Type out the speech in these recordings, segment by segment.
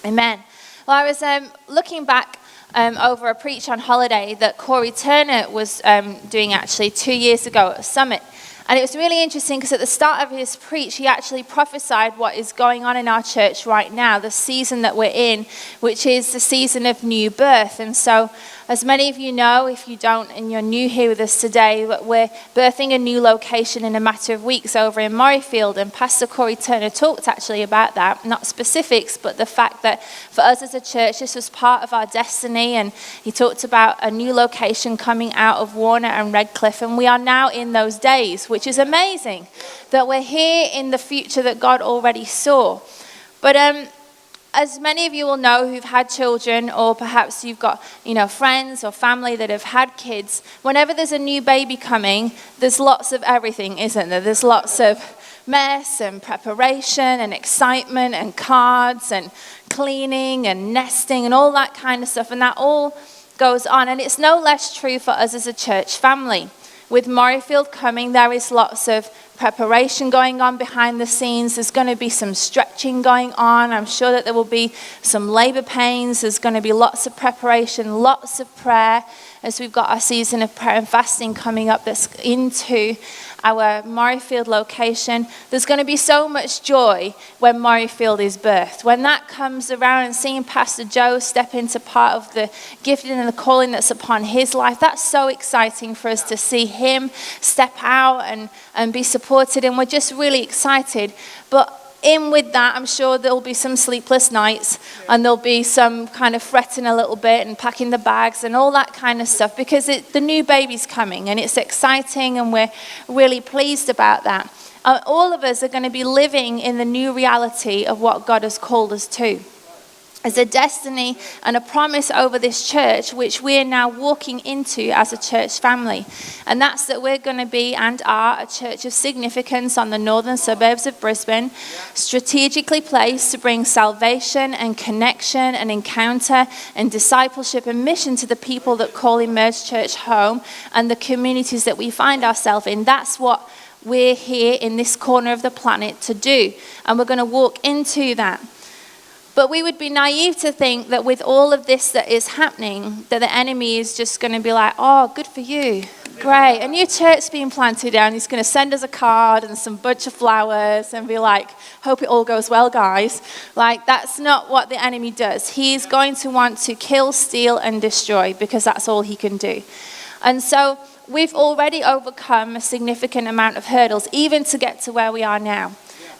Amen. Well, I was looking back over a preach on holiday that Corey Turner was doing actually 2 years ago at a summit. And it was really interesting because at the start of his preach, he actually prophesied what is going on in our church right now, the season that we're in, which is the season of new birth. And so, as many of you know, if you don't and you're new here with us today, we're birthing a new location in a matter of weeks over in Murrayfield. And Pastor Corey Turner talked actually about that, not specifics, but the fact that for us as a church, this was part of our destiny. And he talked about a new location coming out of Warner and Redcliffe. And we are now in those days, which is amazing that we're here in the future that God already saw. But as many of you will know who've had children, or perhaps you've got, friends or family that have had kids, whenever there's a new baby coming, there's lots of everything, isn't there? There's lots of mess and preparation and excitement and cards and cleaning and nesting and all that kind of stuff, and that all goes on. And it's no less true for us as a church family. With Murrayfield coming, there is lots of preparation going on behind the scenes. There's going to be some stretching going on. I'm sure that there will be some labor pains. There's going to be lots of preparation, lots of prayer, as we've got our season of prayer and fasting coming up that's into our Murrayfield location. There's going to be so much joy when Murrayfield is birthed. When that comes around, and seeing Pastor Joe step into part of the gifting and the calling that's upon his life, that's so exciting for us to see him step out and be supported, and we're just really excited. But in with that, I'm sure there'll be some sleepless nights, and there'll be some kind of fretting a little bit and packing the bags and all that kind of stuff, because the new baby's coming and it's exciting, and we're really pleased about that. All of us are going to be living in the new reality of what God has called us to. As a destiny and a promise over this church, which we're now walking into as a church family. And that's that we're going to be and are a church of significance on the northern suburbs of Brisbane, strategically placed to bring salvation and connection and encounter and discipleship and mission to the people that call Emerge Church home and the communities that we find ourselves in. That's what we're here in this corner of the planet to do. And we're going to walk into that. But we would be naive to think that with all of this that is happening, that the enemy is just going to be like, oh, good for you. Great. A new church being planted down. He's going to send us a card and some bunch of flowers and be like, hope it all goes well, guys. Like, that's not what the enemy does. He's going to want to kill, steal, and destroy, because that's all he can do. And so we've already overcome a significant amount of hurdles, even to get to where we are now.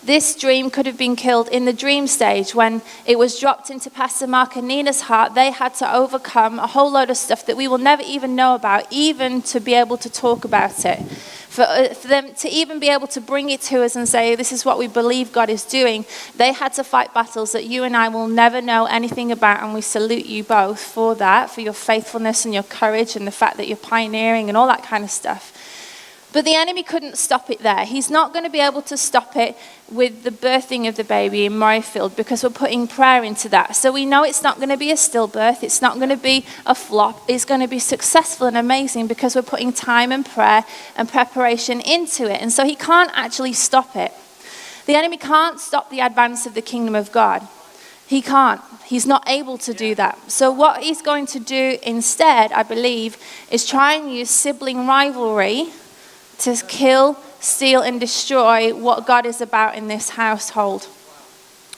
This dream could have been killed in the dream stage. When it was dropped into Pastor Mark and Nina's heart, they had to overcome a whole load of stuff that we will never even know about, even to be able to talk about it. For them to even be able to bring it to us and say, this is what we believe God is doing, they had to fight battles that you and I will never know anything about, and we salute you both for that, for your faithfulness and your courage and the fact that you're pioneering and all that kind of stuff. But the enemy couldn't stop it there. He's not going to be able to stop it with the birthing of the baby in Murrayfield, because we're putting prayer into that. So we know it's not going to be a stillbirth. It's not going to be a flop. It's going to be successful and amazing because we're putting time and prayer and preparation into it. And so he can't actually stop it. The enemy can't stop the advance of the kingdom of God. He can't. He's not able to do that. So what he's going to do instead, I believe, is try and use sibling rivalry to kill, steal, and destroy what God is about in this household.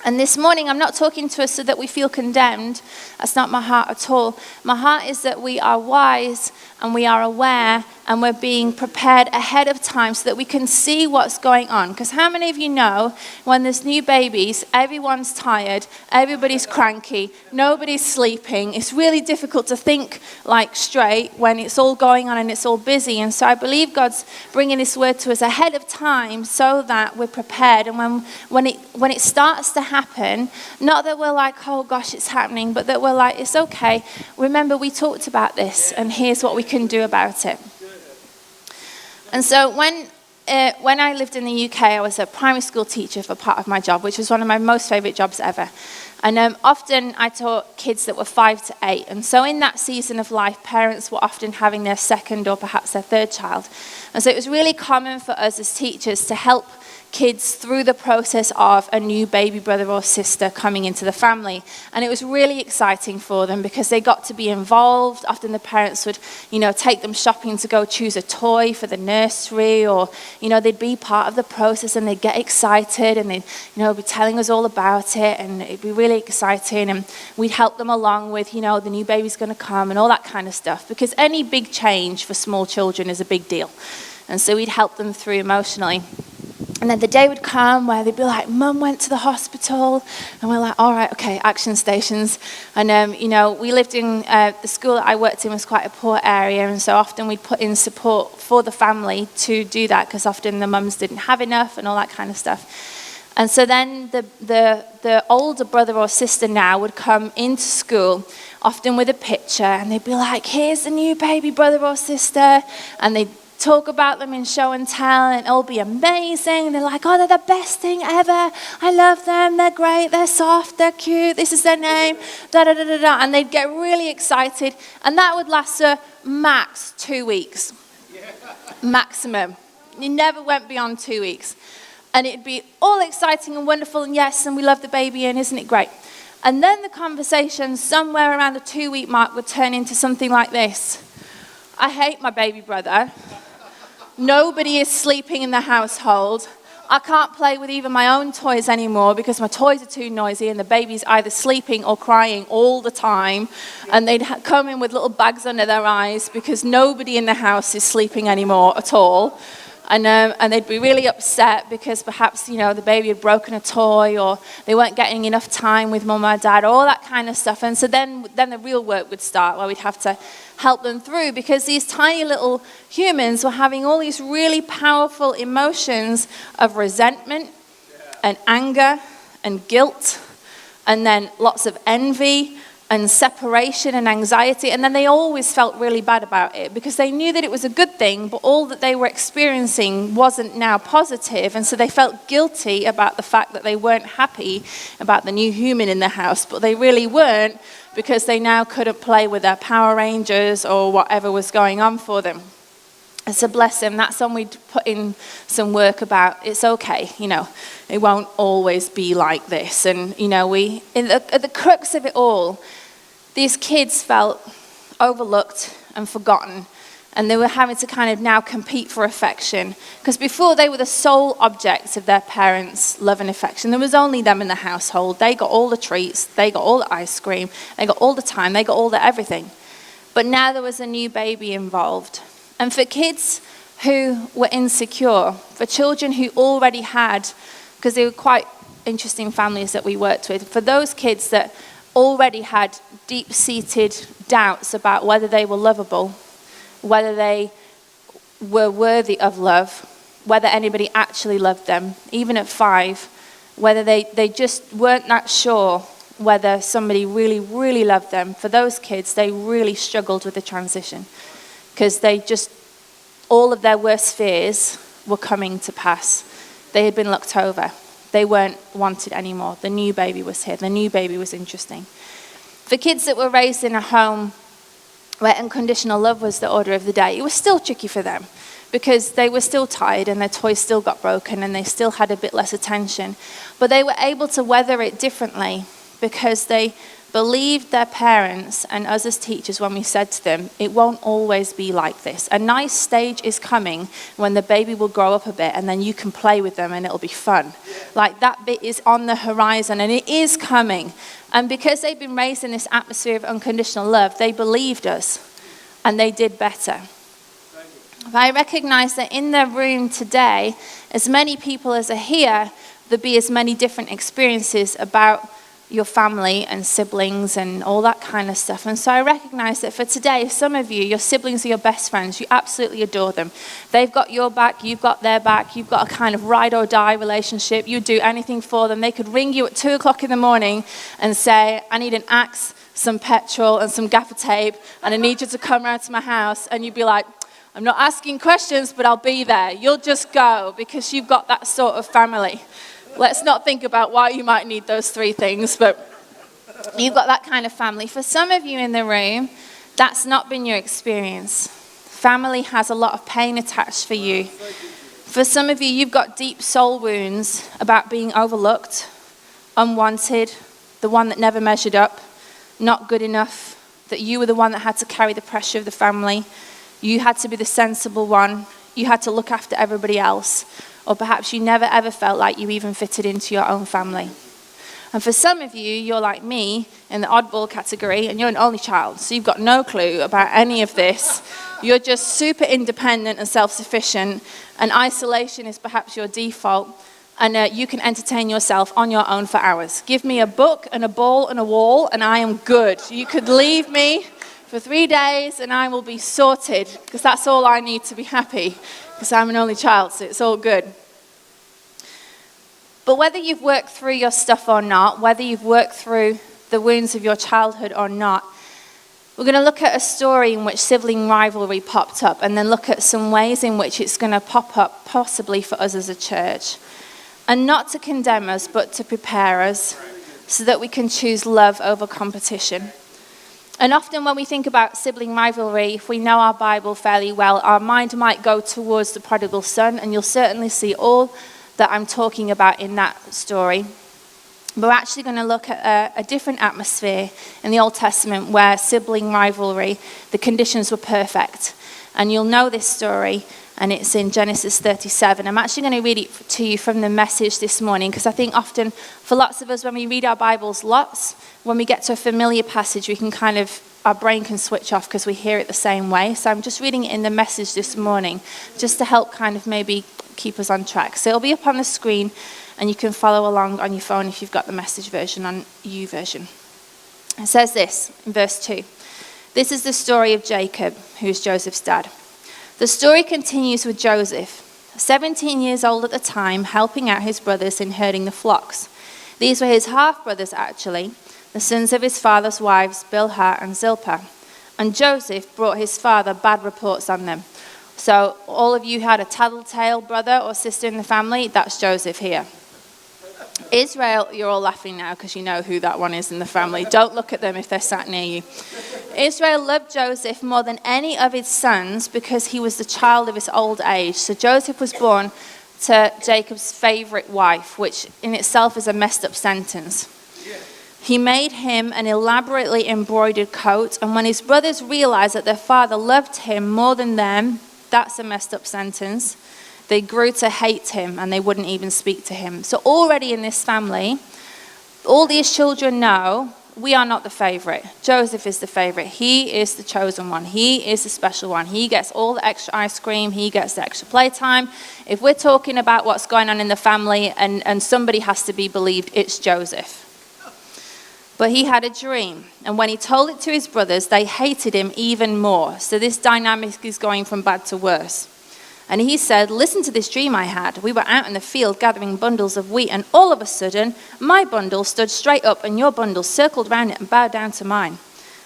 And this morning, I'm not talking to us so that we feel condemned. That's not my heart at all. My heart is that we are wise and we are aware and we're being prepared ahead of time so that we can see what's going on. Because how many of you know when there's new babies, everyone's tired, everybody's cranky, nobody's sleeping. It's really difficult to think like straight when it's all going on and it's all busy. And so I believe God's bringing this word to us ahead of time so that we're prepared. And when it starts to happen, not that we're like, oh gosh, it's happening, but that we're like, it's okay. Remember, we talked about this and here's what we can do about it. And so when I lived in the UK, I was a primary school teacher for part of my job, which was one of my most favourite jobs ever. And often I taught kids that were 5 to 8. And so in that season of life, parents were often having their second or perhaps their third child. And so it was really common for us as teachers to help kids through the process of a new baby brother or sister coming into the family. And it was really exciting for them because they got to be involved. Often the parents would, take them shopping to go choose a toy for the nursery, or, they'd be part of the process and they'd get excited and they'd, be telling us all about it, and it'd be really exciting, and we'd help them along with, the new baby's going to come and all that kind of stuff, because any big change for small children is a big deal. And so we'd help them through emotionally. And then the day would come where they'd be like, Mum went to the hospital. And we're like, all right, okay, action stations. And, we lived in, the school that I worked in was quite a poor area. And so often we'd put in support for the family to do that, because often the mums didn't have enough and all that kind of stuff. And so then the older brother or sister now would come into school, often with a picture. And they'd be like, here's the new baby brother or sister. And they'd talk about them in show and tell, and it'll be amazing. And they're like, oh, they're the best thing ever. I love them. They're great. They're soft. They're cute. This is their name. Da da da da da. And they'd get really excited. And that would last max 2 weeks. Maximum. You never went beyond 2 weeks. And it'd be all exciting and wonderful, and yes, and we love the baby, and isn't it great? And then the conversation somewhere around the 2-week mark would turn into something like this. I hate my baby brother. Nobody is sleeping in the household. I can't play with even my own toys anymore because my toys are too noisy, and the baby's either sleeping or crying all the time. And they'd come in with little bags under their eyes because nobody in the house is sleeping anymore at all. And they'd be really upset because perhaps, the baby had broken a toy, or they weren't getting enough time with mum or dad, or all that kind of stuff. And so then the real work would start, where we'd have to help them through, because these tiny little humans were having all these really powerful emotions of resentment and anger and guilt, and then lots of envy and separation and anxiety. And then they always felt really bad about it because they knew that it was a good thing, but all that they were experiencing wasn't now positive. And so they felt guilty about the fact that they weren't happy about the new human in the house, but they really weren't, because they now couldn't play with their Power Rangers or whatever was going on for them. And so bless them, that's when we'd put in some work about, it's okay, it won't always be like this. And, at the crux of it all, these kids felt overlooked and forgotten, and they were having to kind of now compete for affection, because before they were the sole objects of their parents' love and affection. There was only them in the household. They got all the treats, they got all the ice cream, they got all the time, they got all the everything. But now there was a new baby involved. And for kids who were insecure, for children who already had, because they were quite interesting families that we worked with, for those kids that already had deep-seated doubts about whether they were lovable, whether they were worthy of love, whether anybody actually loved them, even at 5, whether they just weren't that sure whether somebody really, really loved them. For those kids, they really struggled with the transition, because all of their worst fears were coming to pass. They had been looked over. They weren't wanted anymore. The new baby was here. The new baby was interesting. For kids that were raised in a home where unconditional love was the order of the day, it was still tricky for them, because they were still tired and their toys still got broken and they still had a bit less attention. But they were able to weather it differently, because they believed their parents and us as teachers when we said to them, it won't always be like this. A nice stage is coming when the baby will grow up a bit, and then you can play with them and it'll be fun. Like, that bit is on the horizon, and it is coming. And because they've been raised in this atmosphere of unconditional love, they believed us, and they did better. But I recognize that in the room today, as many people as are here, there'll be as many different experiences about your family and siblings and all that kind of stuff. And so I recognize that for today, some of you, your siblings are your best friends. You absolutely adore them. They've got your back, you've got their back. You've got a kind of ride or die relationship. You do anything for them. They could ring you at 2 o'clock in the morning and say, I need an axe, some petrol and some gaffer tape, and I need you to come around to my house. And you'd be like, I'm not asking questions, but I'll be there. You'll just go, because you've got that sort of family. Let's not think about why you might need those 3 things, but you've got that kind of family. For some of you in the room, that's not been your experience. Family has a lot of pain attached for you. For some of you, you've got deep soul wounds about being overlooked, unwanted, the one that never measured up, not good enough, that you were the one that had to carry the pressure of the family. You had to be the sensible one. You had to look after everybody else. Or perhaps you never ever felt like you even fitted into your own family. And for some of you, you're like me in the oddball category, and you're an only child, so you've got no clue about any of this. You're just super independent and self-sufficient, and isolation is perhaps your default, and you can entertain yourself on your own for hours. Give me a book and a ball and a wall, and I am good. You could leave me for 3 days, and I will be sorted, because that's all I need to be happy, because I'm an only child, so it's all good. But whether you've worked through your stuff or not, whether you've worked through the wounds of your childhood or not, we're going to look at a story in which sibling rivalry popped up, and then look at some ways in which it's going to pop up possibly for us as a church. And not to condemn us, but to prepare us so that we can choose love over competition. And often when we think about sibling rivalry, if we know our Bible fairly well, our mind might go towards the prodigal son, and you'll certainly see all that I'm talking about in that story. But we're actually going to look at a different atmosphere in the Old Testament where sibling rivalry, the conditions were perfect. And you'll know this story, and it's in Genesis 37. I'm actually going to read it to you from the Message this morning, because I think often for lots of us, when we read our Bibles lots, when we get to a familiar passage, we can our brain can switch off because we hear it the same way. So I'm just reading it in the Message this morning, just to help maybe keep us on track. So it'll be up on the screen, and you can follow along on your phone if you've got the Message version on YouVersion. It says this in verse 2. This is the story of Jacob, who's Joseph's dad. The story continues with Joseph, 17 years old at the time, helping out his brothers in herding the flocks. These were his half-brothers, actually, the sons of his father's wives, Bilhah and Zilpah. And Joseph brought his father bad reports on them. So all of you had a tattletale brother or sister in the family, that's Joseph here. Israel, you're all laughing now because you know who that one is in the family. Don't look at them if they're sat near you. Israel loved Joseph more than any of his sons because he was the child of his old age. So Joseph was born to Jacob's favorite wife, which in itself is a messed up sentence. He made him an elaborately embroidered coat, and when his brothers realized that their father loved him more than them, that's a messed up sentence, they grew to hate him and they wouldn't even speak to him. So already in this family, all these children know we are not the favorite. Joseph is the favorite. He is the chosen one. He is the special one. He gets all the extra ice cream. He gets the extra playtime. If we're talking about what's going on in the family and somebody has to be believed, it's Joseph. But he had a dream, and when he told it to his brothers, they hated him even more. So this dynamic is going from bad to worse. And he said, listen to this dream I had. We were out in the field gathering bundles of wheat, and all of a sudden, my bundle stood straight up, and your bundle circled around it and bowed down to mine.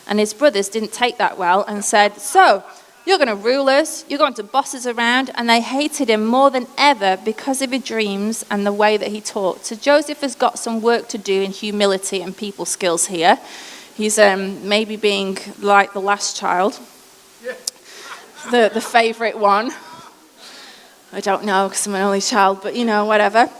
And his brothers didn't take that well and said, so, you're going to rule us, you're going to boss us around, and they hated him more than ever because of his dreams and the way that he talked. So Joseph has got some work to do in humility and people skills here. He's maybe being like the last child, the favorite one. I don't know because I'm an only child, but whatever.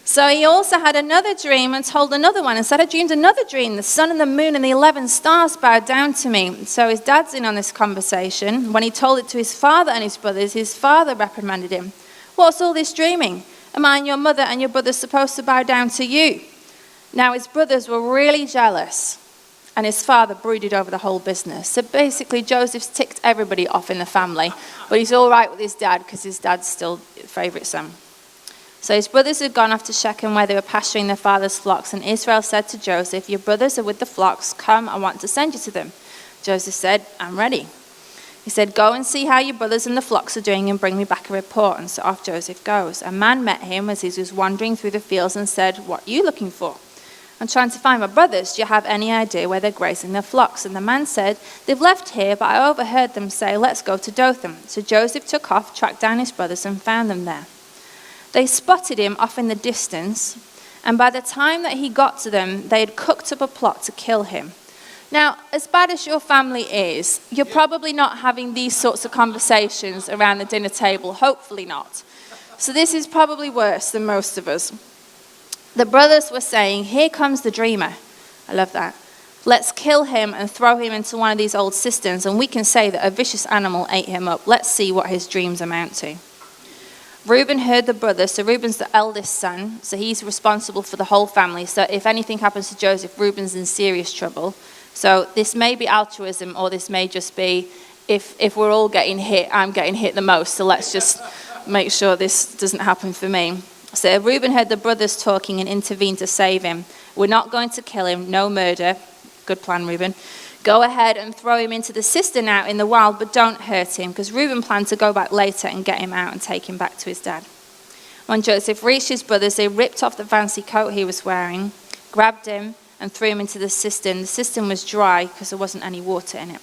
So he also had another dream and told another one and said, I dreamed another dream. The sun and the moon and the 11 stars bowed down to me. So his dad's in on this conversation. When he told it to his father and his brothers, his father reprimanded him. What's all this dreaming? Am I and your mother and your brothers supposed to bow down to you? Now his brothers were really jealous, and his father brooded over the whole business. So basically Joseph's ticked everybody off in the family, but he's all right with his dad because his dad's still favourite son. So his brothers had gone off to Shechem where they were pasturing their father's flocks, and Israel said to Joseph, your brothers are with the flocks, come, I want to send you to them. Joseph said, I'm ready. He said, go and see how your brothers and the flocks are doing and bring me back a report. And so off Joseph goes. A man met him as he was wandering through the fields and said, what are you looking for? I'm trying to find my brothers. Do you have any idea where they're grazing their flocks? And the man said, they've left here, but I overheard them say, let's go to Dothan. So Joseph took off, tracked down his brothers, and found them there. They spotted him off in the distance, and by the time that he got to them, they had cooked up a plot to kill him. Now, as bad as your family is, you're probably not having these sorts of conversations around the dinner table. Hopefully not. So this is probably worse than most of us. The brothers were saying, here comes the dreamer. I love that. Let's kill him and throw him into one of these old cisterns, and we can say that a vicious animal ate him up. Let's see what his dreams amount to. Reuben heard the brothers. So Reuben's the eldest son, so he's responsible for the whole family. So if anything happens to Joseph, Reuben's in serious trouble. So this may be altruism, or this may just be, if we're all getting hit, I'm getting hit the most. So let's just make sure this doesn't happen for me. So Reuben heard the brothers talking and intervened to save him. We're not going to kill him, no murder. Good plan, Reuben. Go ahead and throw him into the cistern out in the wild, but don't hurt him, because Reuben planned to go back later and get him out and take him back to his dad. When Joseph reached his brothers, they ripped off the fancy coat he was wearing, grabbed him, and threw him into the cistern. The cistern was dry because there wasn't any water in it.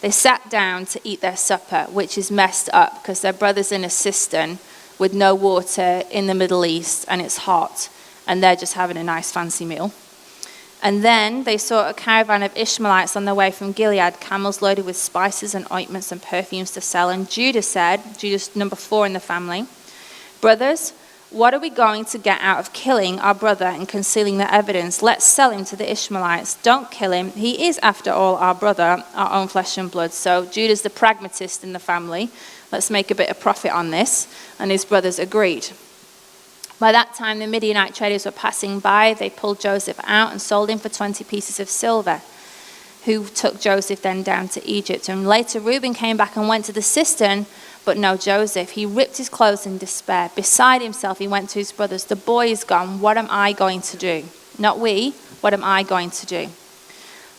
They sat down to eat their supper, which is messed up because their brother's in a cistern with no water in the Middle East, and it's hot, and they're just having a nice fancy meal. And then they saw a caravan of Ishmaelites on their way from Gilead, camels loaded with spices and ointments and perfumes to sell. And Judah said, Judah's number 4 in the family, brothers, what are we going to get out of killing our brother and concealing the evidence? Let's sell him to the Ishmaelites. Don't kill him. He is, after all, our brother, our own flesh and blood. So Judah's the pragmatist in the family. Let's make a bit of profit on this. And his brothers agreed. By that time, the Midianite traders were passing by. They pulled Joseph out and sold him for 20 pieces of silver, who took Joseph then down to Egypt. And later, Reuben came back and went to the cistern, but no Joseph. He ripped his clothes in despair. Beside himself, he went to his brothers. The boy is gone. What am I going to do? Not we. What am I going to do?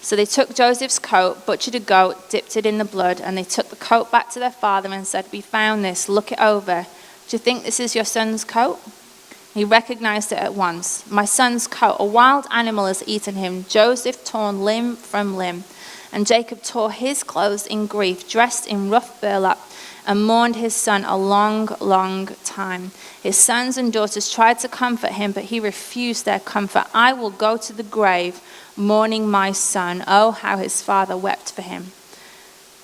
So they took Joseph's coat, butchered a goat, dipped it in the blood, and they took the coat back to their father and said, we found this. Look it over. Do you think this is your son's coat? He recognized it at once. My son's coat, a wild animal has eaten him. Joseph torn limb from limb. And Jacob tore his clothes in grief, dressed in rough burlap, and mourned his son a long, long time. His sons and daughters tried to comfort him, but he refused their comfort. I will go to the grave, mourning my son. Oh, how his father wept for him.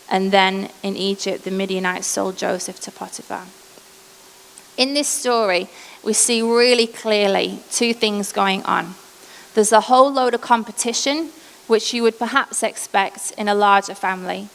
And then in Egypt, the Midianites sold Joseph to Potiphar. In this story, we see really clearly 2 things going on. There's a whole load of competition, which you would perhaps expect in a larger family.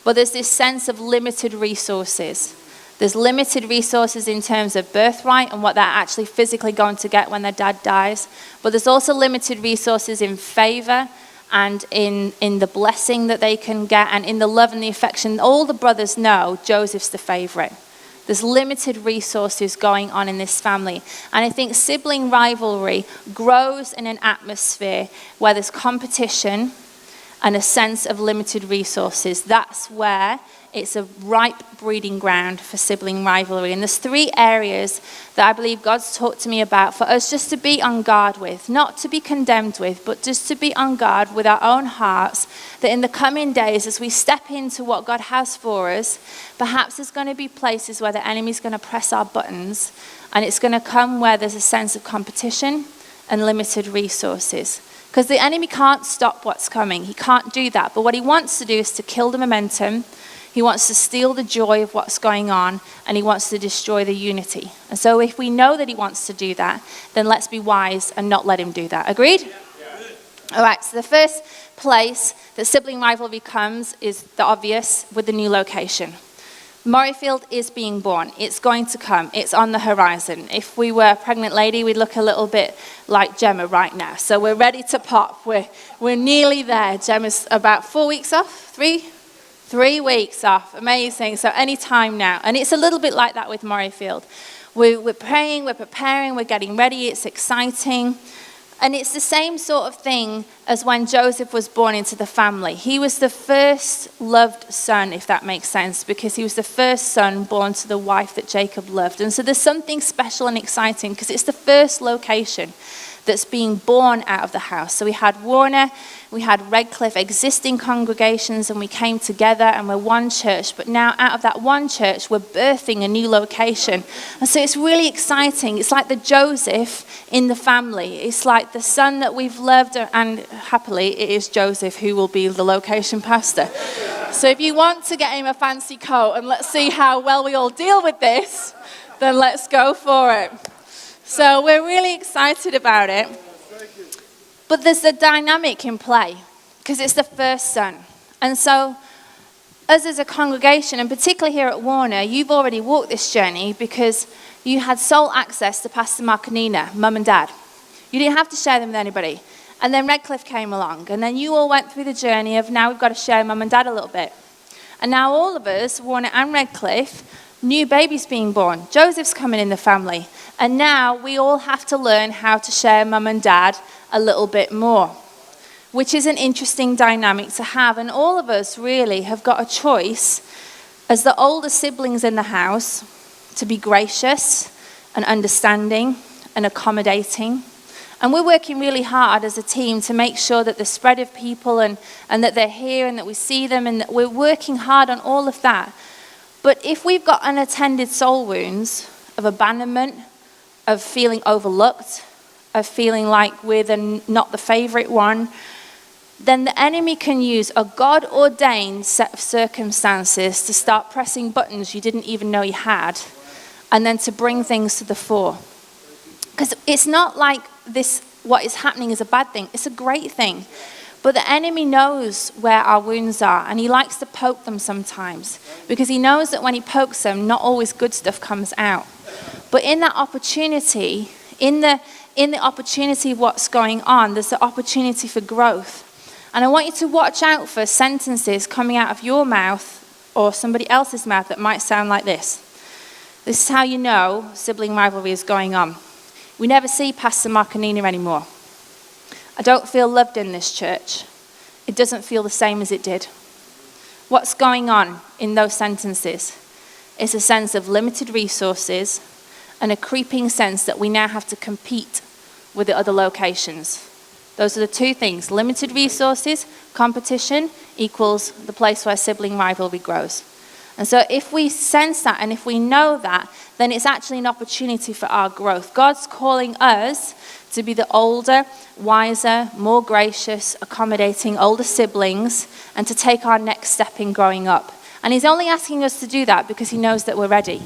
But there's this sense of limited resources. There's limited resources in terms of birthright and what they're actually physically going to get when their dad dies. But there's also limited resources in favor and in the blessing that they can get and in the love and the affection. All the brothers know Joseph's the favorite. There's limited resources going on in this family. And I think sibling rivalry grows in an atmosphere where there's competition and a sense of limited resources. That's where it's a ripe breeding ground for sibling rivalry. And there's 3 areas that I believe God's talked to me about for us just to be on guard with, not to be condemned with, but just to be on guard with our own hearts, that in the coming days, as we step into what God has for us, perhaps there's going to be places where the enemy's going to press our buttons, and it's going to come where there's a sense of competition and limited resources. Because the enemy can't stop what's coming. He can't do that. But what he wants to do is to kill the momentum. He wants to steal the joy of what's going on, and he wants to destroy the unity. And so if we know that he wants to do that, then let's be wise and not let him do that. Agreed? Yeah. All right, so the first place that sibling rivalry comes is the obvious with the new location. Murrayfield is being born. It's going to come. It's on the horizon. If we were a pregnant lady, we'd look a little bit like Gemma right now. So we're ready to pop. We're nearly there. Gemma's about 4 weeks off, 3 weeks off. Amazing. So any time now. And it's a little bit like that with Murrayfield. We're praying, we're preparing, we're getting ready. It's exciting. And it's the same sort of thing as when Joseph was born into the family. He was the first loved son, if that makes sense, because he was the first son born to the wife that Jacob loved. And so there's something special and exciting because it's the first location that's being born out of the house. So we had Warner, we had Redcliffe, existing congregations, and we came together and we're one church. But now out of that one church, we're birthing a new location. And so it's really exciting. It's like the Joseph in the family. It's like the son that we've loved, and happily it is Joseph who will be the location pastor. So if you want to get him a fancy coat, and let's see how well we all deal with this, then let's go for it. So we're really excited about it. But there's a dynamic in play, because it's the first son. And so, us as a congregation, and particularly here at Warner, you've already walked this journey because you had sole access to Pastor Mark and Nina, mum and dad. You didn't have to share them with anybody. And then Redcliffe came along, and then you all went through the journey of now we've got to share mum and dad a little bit. And now all of us, Warner and Redcliffe, new babies being born. Joseph's coming in the family. And now we all have to learn how to share mum and dad a little bit more, which is an interesting dynamic to have. And all of us really have got a choice as the older siblings in the house to be gracious and understanding and accommodating. And we're working really hard as a team to make sure that the spread of people and that they're here and that we see them, and that we're working hard on all of that. But if we've got unattended soul wounds of abandonment, of feeling overlooked, of feeling like we're not the favorite one, then the enemy can use a God-ordained set of circumstances to start pressing buttons you didn't even know you had, and then to bring things to the fore. Because it's not like this, what is happening is a bad thing. It's a great thing. But the enemy knows where our wounds are, and he likes to poke them sometimes, because he knows that when he pokes them, not always good stuff comes out. But in that opportunity, in the opportunity of what's going on, there's the opportunity for growth. And I want you to watch out for sentences coming out of your mouth or somebody else's mouth that might sound like this. This is how you know sibling rivalry is going on. We never see Pastor Mark and Nina anymore. I don't feel loved in this church. It doesn't feel the same as it did. What's going on in those sentences is a sense of limited resources and a creeping sense that we now have to compete with the other locations. Those are the two things. Limited resources, competition equals the place where sibling rivalry grows. And so if we sense that and if we know that, then it's actually an opportunity for our growth. God's calling us to be the older, wiser, more gracious, accommodating older siblings, and to take our next step in growing up. And he's only asking us to do that because he knows that we're ready.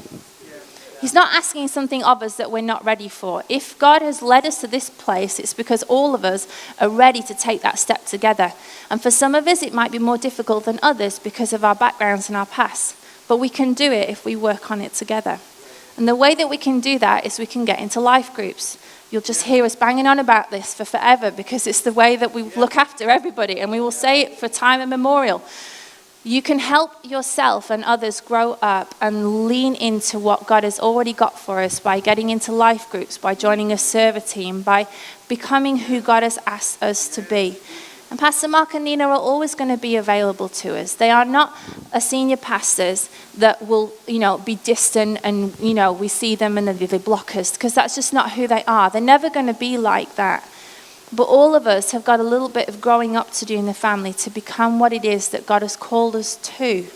He's not asking something of us that we're not ready for. If God has led us to this place, it's because all of us are ready to take that step together. And for some of us, it might be more difficult than others because of our backgrounds and our past. But we can do it if we work on it together. And the way that we can do that is we can get into life groups. You'll just hear us banging on about this for forever because it's the way that we look after everybody, and we will say it for time immemorial. You can help yourself and others grow up and lean into what God has already got for us by getting into life groups, by joining a server team, by becoming who God has asked us to be. And Pastor Mark and Nina are always going to be available to us. They are not a senior pastors that will, be distant and, we see them and they block us, because that's just not who they are. They're never going to be like that. But all of us have got a little bit of growing up to do in the family to become what it is that God has called us to.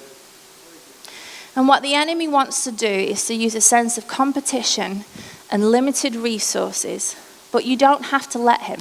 And what the enemy wants to do is to use a sense of competition and limited resources, but you don't have to let him.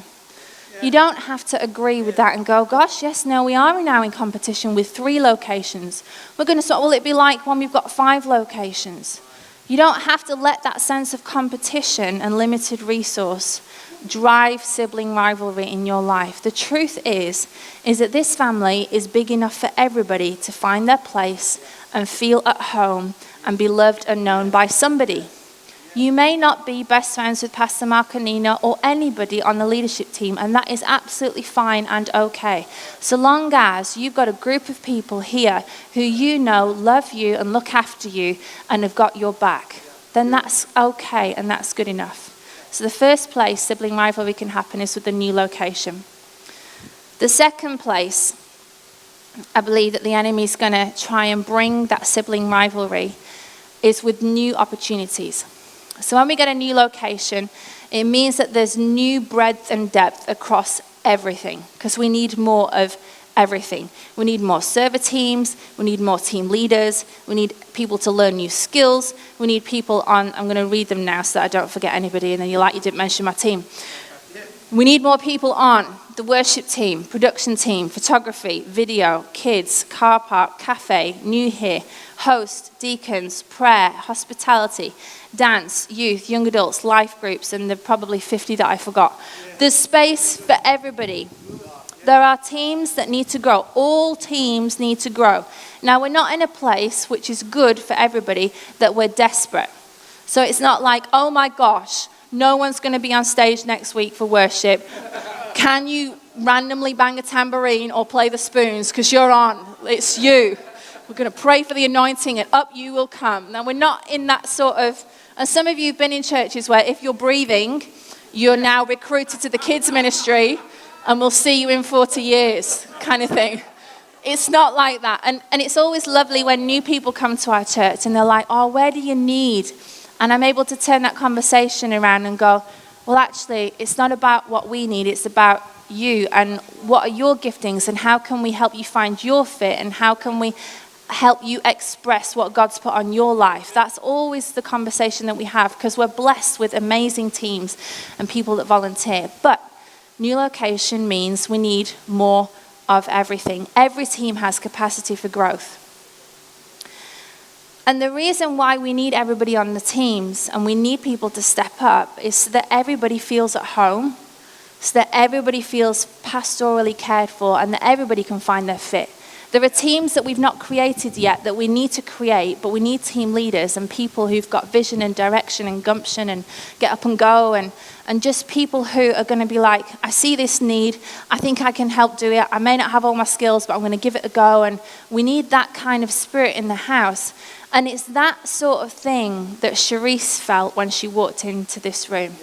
You don't have to agree with that and go, gosh, yes, no, we are now in competition with 3 locations. We're going to what will it be like when we've got 5 locations? You don't have to let that sense of competition and limited resource drive sibling rivalry in your life. The truth is that this family is big enough for everybody to find their place and feel at home and be loved and known by somebody. You may not be best friends with Pastor Mark and Nina or anybody on the leadership team, and that is absolutely fine and okay. So long as you've got a group of people here who love you and look after you and have got your back, then that's okay and that's good enough. So the first place sibling rivalry can happen is with the new location. The second place, I believe that the enemy's going to try and bring that sibling rivalry is with new opportunities. So when we get a new location, it means that there's new breadth and depth across everything, because we need more of everything. We need more server teams, we need more team leaders, we need people to learn new skills, we need people on, I'm going to read them now so that I don't forget anybody, and then you're like, you didn't mention my team. We need more people on the worship team, production team, photography, video, kids, car park, cafe, new here, host, deacons, prayer, hospitality, dance, youth, young adults, life groups, and there are probably 50 that I forgot. There's space for everybody. There are teams that need to grow. All teams need to grow. Now, we're not in a place, which is good for everybody, that we're desperate. So it's not like, oh my gosh, no one's going to be on stage next week for worship. Can you randomly bang a tambourine or play the spoons because you're on? It's you. We're going to pray for the anointing and up you will come. Now, we're not in that sort of, and some of you have been in churches where if you're breathing, you're now recruited to the kids ministry and we'll see you in 40 years kind of thing. It's not like that. And it's always lovely when new people come to our church and they're like, oh, where do you need? And I'm able to turn that conversation around and go, well, actually, it's not about what we need. It's about you and what are your giftings and how can we help you find your fit and how can we help you express what God's put on your life. That's always the conversation that we have because we're blessed with amazing teams and people that volunteer. But new location means we need more of everything. Every team has capacity for growth. And the reason why we need everybody on the teams and we need people to step up is so that everybody feels at home, so that everybody feels pastorally cared for and that everybody can find their fit. There are teams that we've not created yet that we need to create, but we need team leaders and people who've got vision and direction and gumption and get up and go and just people who are going to be like, I see this need, I think I can help do it. I may not have all my skills, but I'm going to give it a go. And we need that kind of spirit in the house. And it's that sort of thing that Charisse felt when she walked into this room.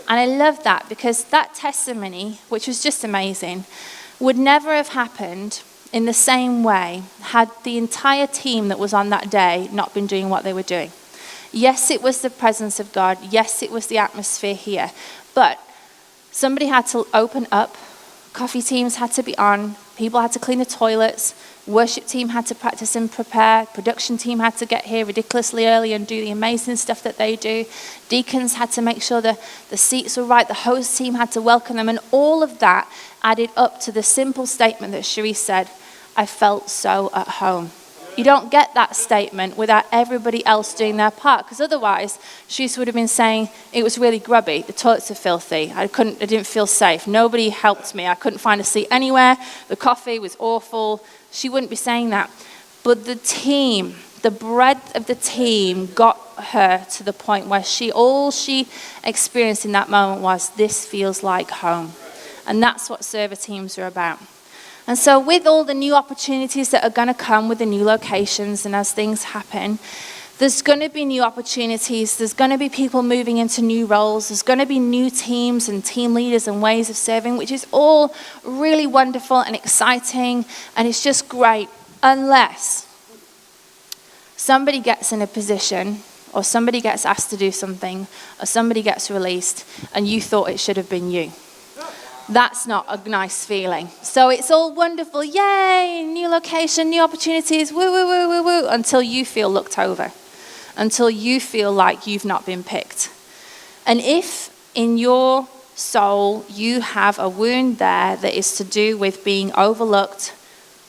And I love that because that testimony, which was just amazing, would never have happened in the same way had the entire team that was on that day not been doing what they were doing. Yes, it was the presence of God. Yes, it was the atmosphere here. But somebody had to open up. Coffee teams had to be on. People had to clean the toilets. Worship team had to practice and prepare. Production team had to get here ridiculously early and do the amazing stuff that they do. Deacons had to make sure the seats were right. The host team had to welcome them. And all of that added up to the simple statement that Charisse said, I felt so at home. You don't get that statement without everybody else doing their part, because otherwise Charisse would have been saying, it was really grubby, the toilets are filthy, I didn't feel safe, nobody helped me, I couldn't find a seat anywhere, the coffee was awful. She wouldn't be saying that. But the team, the breadth of the team got her to the point where all she experienced in that moment was, this feels like home. And that's what server teams are about. And so with all the new opportunities that are going to come with the new locations and as things happen, there's going to be new opportunities. There's going to be people moving into new roles. There's going to be new teams and team leaders and ways of serving, which is all really wonderful and exciting. And it's just great unless somebody gets in a position or somebody gets asked to do something or somebody gets released and you thought it should have been you. That's not a nice feeling. So it's all wonderful, yay, new location, new opportunities, woo, woo, woo, woo, woo, until you feel looked over, until you feel like you've not been picked. And if in your soul you have a wound there that is to do with being overlooked,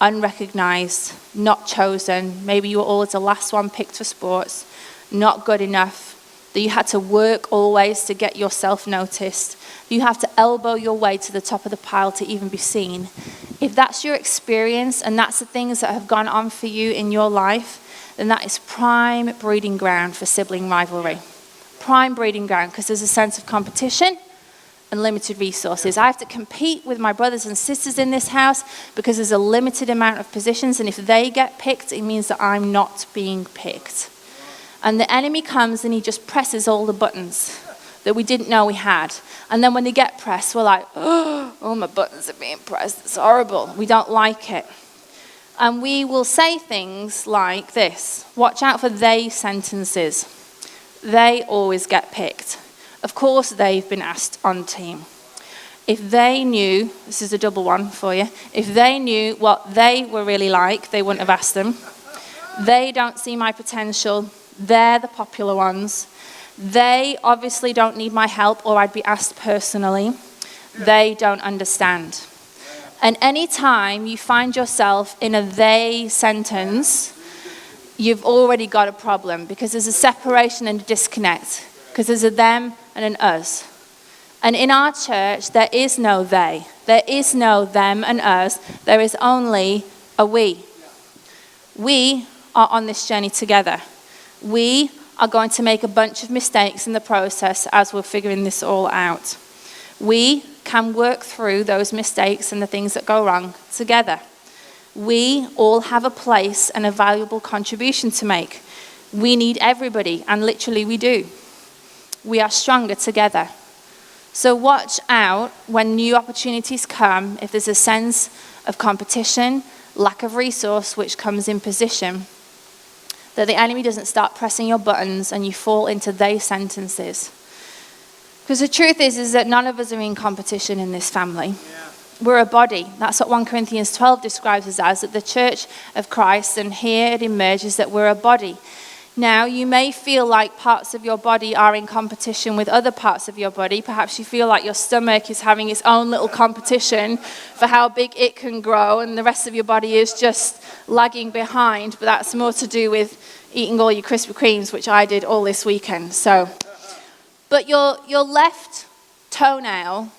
unrecognized, not chosen, maybe you were always the last one picked for sports, not good enough, that you had to work always to get yourself noticed, you have to elbow your way to the top of the pile to even be seen. If that's your experience and that's the things that have gone on for you in your life, then that is prime breeding ground for sibling rivalry. Prime breeding ground, because there's a sense of competition and limited resources. I have to compete with my brothers and sisters in this house because there's a limited amount of positions, and if they get picked, it means that I'm not being picked. And the enemy comes and he just presses all the buttons that we didn't know we had. And then when they get pressed, we're like, oh, my buttons are being pressed. It's horrible. We don't like it. And we will say things like this. Watch out for they sentences. They always get picked. Of course, they've been asked on team. If they knew, this is a double one for you, if they knew what they were really like, they wouldn't have asked them. They don't see my potential. They're the popular ones. They obviously don't need my help or I'd be asked personally. They don't understand. And any time you find yourself in a they sentence, you've already got a problem, because there's a separation and a disconnect, because there's a them and an us. And in our church, there is no they. There is no them and us. There is only a we. We are on this journey together. We are going to make a bunch of mistakes in the process as we're figuring this all out. We can work through those mistakes and the things that go wrong together. We all have a place and a valuable contribution to make. We need everybody, and literally we do. We are stronger together. So watch out when new opportunities come, if there's a sense of competition, lack of resource which comes in position, that the enemy doesn't start pressing your buttons and you fall into they sentences. Because the truth is that none of us are in competition in this family. We're a body. That's what 1 Corinthians 12 describes us as, that the church of Christ, and here it emerges that we're a body. Now, you may feel like parts of your body are in competition with other parts of your body. Perhaps you feel like your stomach is having its own little competition for how big it can grow, and the rest of your body is just lagging behind. But that's more to do with eating all your Krispy Kremes, which I did all this weekend. But your left toenail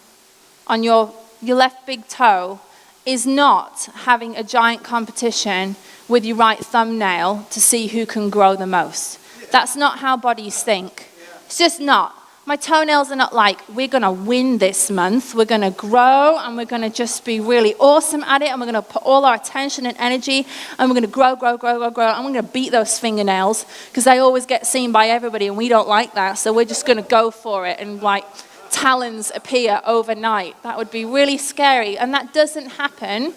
on your left big toe is not having a giant competition with your right thumbnail to see who can grow the most. That's not how bodies think. It's just not. My toenails are not like, we're going to win this month, we're going to grow, and we're going to just be really awesome at it, and we're going to put all our attention and energy, and we're going to grow, and we're going to beat those fingernails, because they always get seen by everybody, and we don't like that, so we're just going to go for it, and like talons appear overnight. That would be really scary, and that doesn't happen,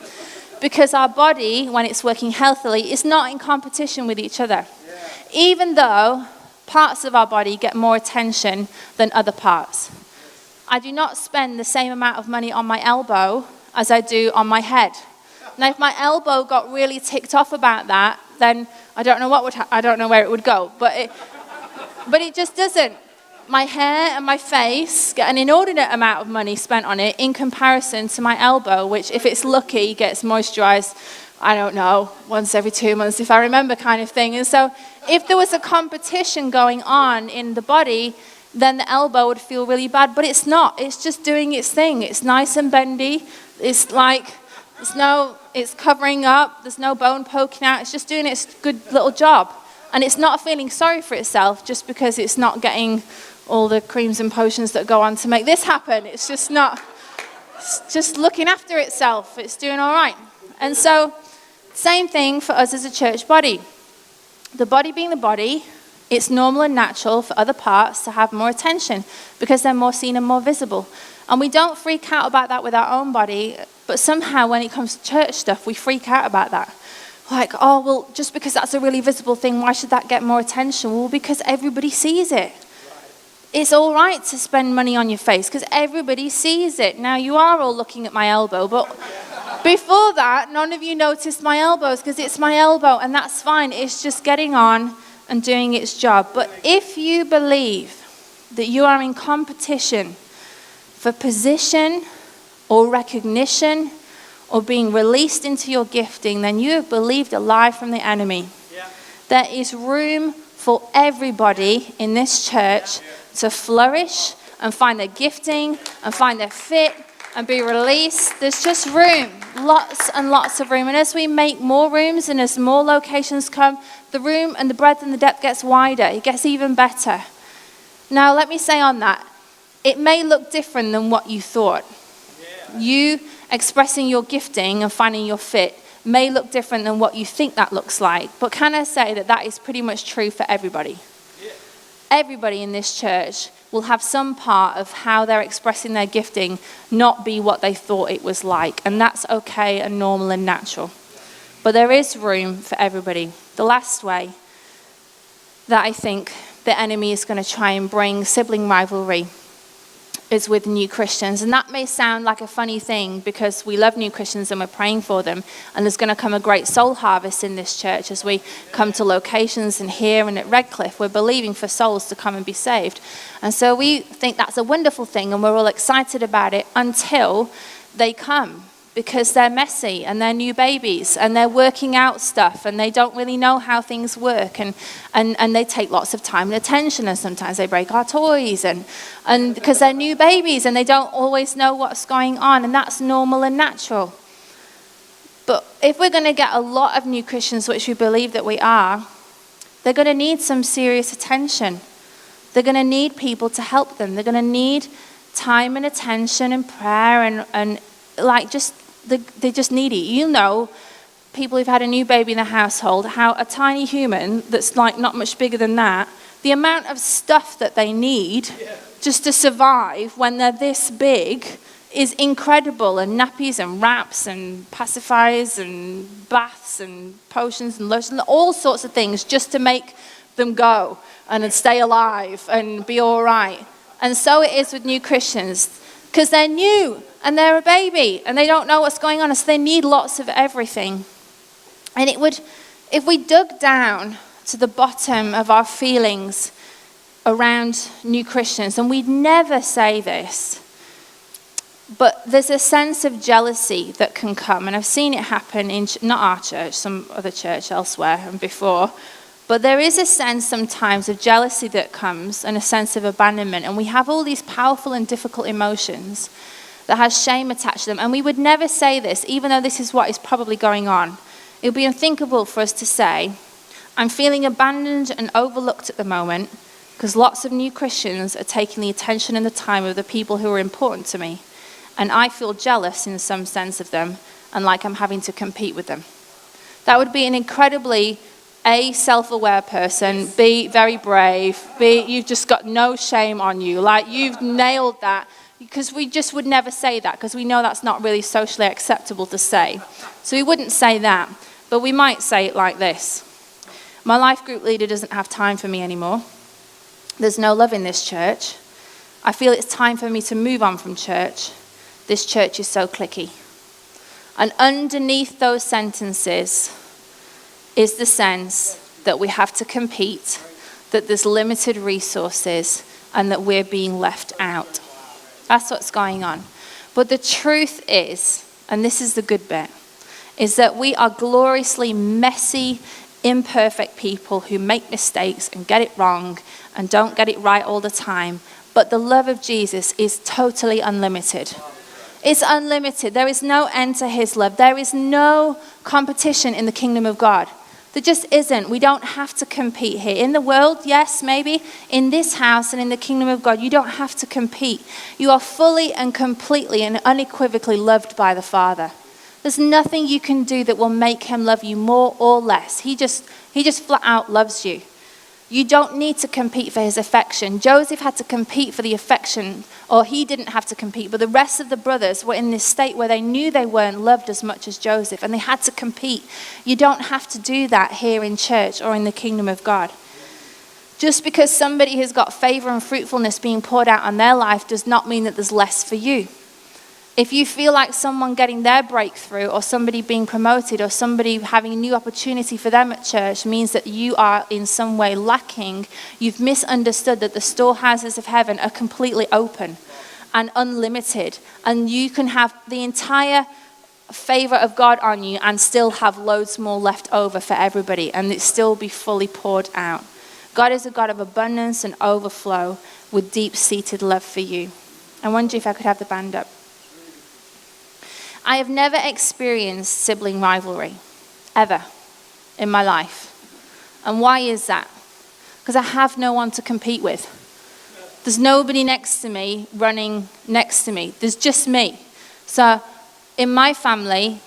because our body, when it's working healthily, is not in competition with each other. Even though parts of our body get more attention than other parts. I do not spend the same amount of money on my elbow as I do on my head. Now, if my elbow got really ticked off about that, then I don't know I don't know where it would go. But it just doesn't. My hair and my face get an inordinate amount of money spent on it in comparison to my elbow, which, if it's lucky, gets moisturized, I don't know, once every 2 months, if I remember, kind of thing. And so if there was a competition going on in the body, then the elbow would feel really bad. But it's not. It's just doing its thing. It's nice and bendy. It's like, it's covering up. There's no bone poking out. It's just doing its good little job. And it's not feeling sorry for itself just because it's not getting all the creams and potions that go on to make this happen. It's just not. It's just looking after itself. It's doing all right. And so, same thing for us as a church body. The body being the body, it's normal and natural for other parts to have more attention because they're more seen and more visible. And we don't freak out about that with our own body, but somehow when it comes to church stuff, we freak out about that. Like, oh, well, just because that's a really visible thing, why should that get more attention? Well, because everybody sees it. It's all right to spend money on your face because everybody sees it. Now, you are all looking at my elbow, but before that, none of you noticed my elbows because it's my elbow, and that's fine. It's just getting on and doing its job. But if you believe that you are in competition for position or recognition or being released into your gifting, then you have believed a lie from the enemy. Yeah. There is room for everybody in this church to flourish and find their gifting and find their fit and be released. There's just room, lots and lots of room. And as we make more rooms and as more locations come, the room and the breadth and the depth gets wider. It gets even better. Now, let me say on that, it may look different than what you thought. Yeah. You expressing your gifting and finding your fit may look different than what you think that looks like. But can I say that that is pretty much true for everybody? Yeah. Everybody in this church will have some part of how they're expressing their gifting not be what they thought it was like. And that's okay and normal and natural. But there is room for everybody. The last way that I think the enemy is going to try and bring sibling rivalry is with new Christians. And that may sound like a funny thing because we love new Christians and we're praying for them. And there's going to come a great soul harvest in this church as we come to locations and here and at Redcliffe. We're believing for souls to come and be saved. And so we think that's a wonderful thing and we're all excited about it until they come, because they're messy and they're new babies and they're working out stuff and they don't really know how things work and they take lots of time and attention, and sometimes they break our toys and because they're new babies and they don't always know what's going on, and that's normal and natural. But if we're going to get a lot of new Christians, which we believe that we are, they're going to need some serious attention. They're going to need people to help them. They're going to need time and attention and prayer and like just they just need it. You know, people who've had a new baby in the household, how a tiny human that's like not much bigger than that, the amount of stuff that they need just to survive when they're this big is incredible. And nappies and wraps and pacifiers and baths and potions and lotions, all sorts of things just to make them go and stay alive and be all right. And so it is with new Christians, because they're new and they're a baby and they don't know what's going on, so they need lots of everything. And it would, if we dug down to the bottom of our feelings around new Christians, and we'd never say this, but there's a sense of jealousy that can come, and I've seen it happen in not our church, some other church elsewhere and before, but there is a sense sometimes of jealousy that comes, and a sense of abandonment, and we have all these powerful and difficult emotions that has shame attached to them. And we would never say this, even though this is what is probably going on. It would be unthinkable for us to say, I'm feeling abandoned and overlooked at the moment because lots of new Christians are taking the attention and the time of the people who are important to me. And I feel jealous in some sense of them and like I'm having to compete with them. That would be an incredibly, A, self-aware person, B, very brave, B, you've just got no shame on you. Like, you've nailed that. Because we just would never say that, because we know that's not really socially acceptable to say. So we wouldn't say that, but we might say it like this. My life group leader doesn't have time for me anymore. There's no love in this church. I feel it's time for me to move on from church. This church is so cliquey. And underneath those sentences is the sense that we have to compete, that there's limited resources, and that we're being left out. That's what's going on. But the truth is, and this is the good bit, is that we are gloriously messy, imperfect people who make mistakes and get it wrong and don't get it right all the time. But the love of Jesus is totally unlimited. It's unlimited. There is no end to his love. There is no competition in the kingdom of God. There just isn't. We don't have to compete here. In the world, yes, maybe. In this house and in the kingdom of God, you don't have to compete. You are fully and completely and unequivocally loved by the Father. There's nothing you can do that will make him love you more or less. He just flat out loves you. You don't need to compete for his affection. Joseph had to compete for the affection, or he didn't have to compete, but the rest of the brothers were in this state where they knew they weren't loved as much as Joseph, and they had to compete. You don't have to do that here in church or in the kingdom of God. Just because somebody has got favor and fruitfulness being poured out on their life does not mean that there's less for you. If you feel like someone getting their breakthrough or somebody being promoted or somebody having a new opportunity for them at church means that you are in some way lacking, you've misunderstood that the storehouses of heaven are completely open and unlimited, and you can have the entire favor of God on you and still have loads more left over for everybody, and it still be fully poured out. God is a God of abundance and overflow with deep-seated love for you. I wonder if I could have the band up. I have never experienced sibling rivalry, ever, in my life. And why is that? Because I have no one to compete with. There's nobody next to me running next to me. There's just me. So in my family,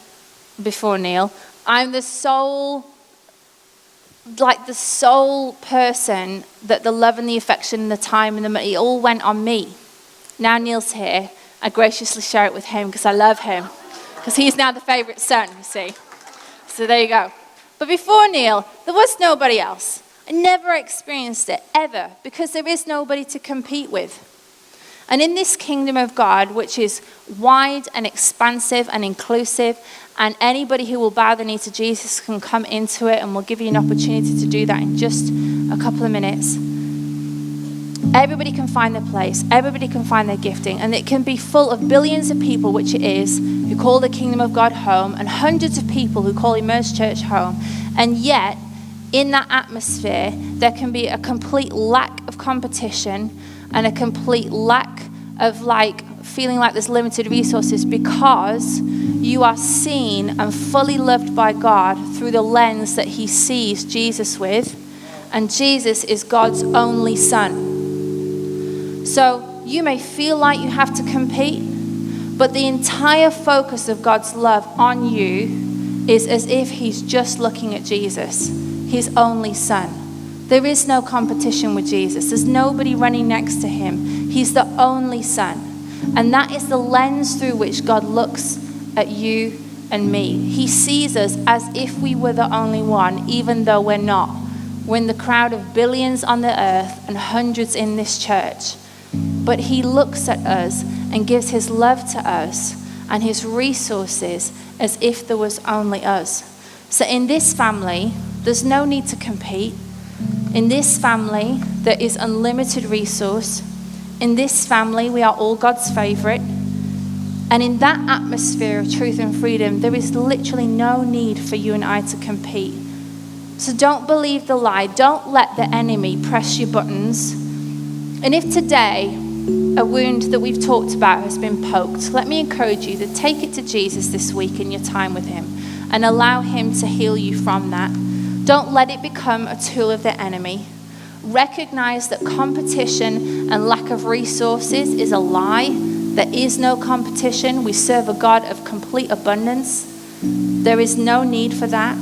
before Neil, I'm the sole person that the love and the affection and the time and the money, it all went on me. Now Neil's here, I graciously share it with him because I love him. Because he's now the favourite son, you see. So there you go. But before Neil, there was nobody else. I never experienced it, ever, because there is nobody to compete with. And in this kingdom of God, which is wide and expansive and inclusive, and anybody who will bow the knee to Jesus can come into it, and we'll give you an opportunity to do that in just a couple of minutes. Everybody can find their place. Everybody can find their gifting. And it can be full of billions of people, which it is, who call the kingdom of God home, and hundreds of people who call Emerge Church home. And yet, in that atmosphere, there can be a complete lack of competition and a complete lack of feeling like there's limited resources, because you are seen and fully loved by God through the lens that he sees Jesus with. And Jesus is God's only son. So you may feel like you have to compete, but the entire focus of God's love on you is as if he's just looking at Jesus, his only son. There is no competition with Jesus. There's nobody running next to him. He's the only son. And that is the lens through which God looks at you and me. He sees us as if we were the only one, even though we're not. We're in the crowd of billions on the earth and hundreds in this church. But he looks at us and gives his love to us and his resources as if there was only us. So in this family, there's no need to compete. In this family, there is unlimited resource. In this family, we are all God's favorite. And in that atmosphere of truth and freedom, there is literally no need for you and I to compete. So don't believe the lie. Don't let the enemy press your buttons. And if today a wound that we've talked about has been poked, let me encourage you to take it to Jesus this week in your time with him and allow him to heal you from that. Don't let it become a tool of the enemy. Recognize that competition and lack of resources is a lie. There is no competition. We serve a God of complete abundance. There is no need for that.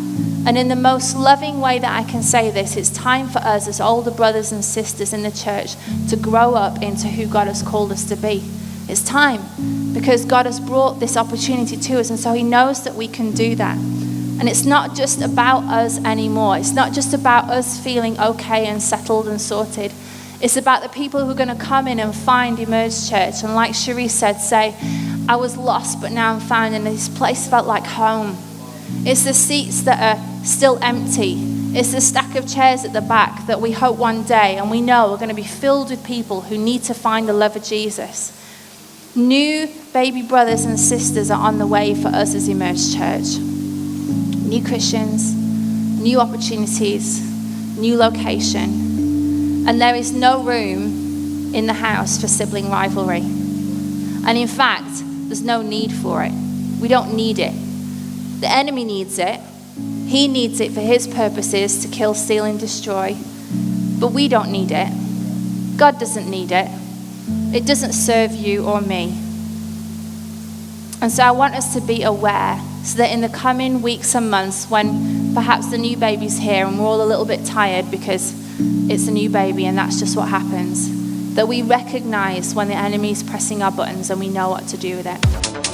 And in the most loving way that I can say this, it's time for us as older brothers and sisters in the church to grow up into who God has called us to be. It's time, because God has brought this opportunity to us, and so he knows that we can do that. And it's not just about us anymore. It's not just about us feeling okay and settled and sorted. It's about the people who are going to come in and find Emerge Church. And like Cherie said, say, I was lost, but now I'm found, and this place felt like home. It's the seats that are still empty. It's the stack of chairs at the back that we hope one day, and we know, are going to be filled with people who need to find the love of Jesus. New baby brothers and sisters are on the way for us as Emerge Church. New Christians, new opportunities, new location. And there is no room in the house for sibling rivalry. And in fact, there's no need for it. We don't need it. The enemy needs it. He needs it for his purposes to kill, steal, and destroy. But we don't need it. God doesn't need it. It doesn't serve you or me. And so I want us to be aware, so that in the coming weeks and months, when perhaps the new baby's here and we're all a little bit tired because it's a new baby and that's just what happens, that we recognize when the enemy's pressing our buttons and we know what to do with it.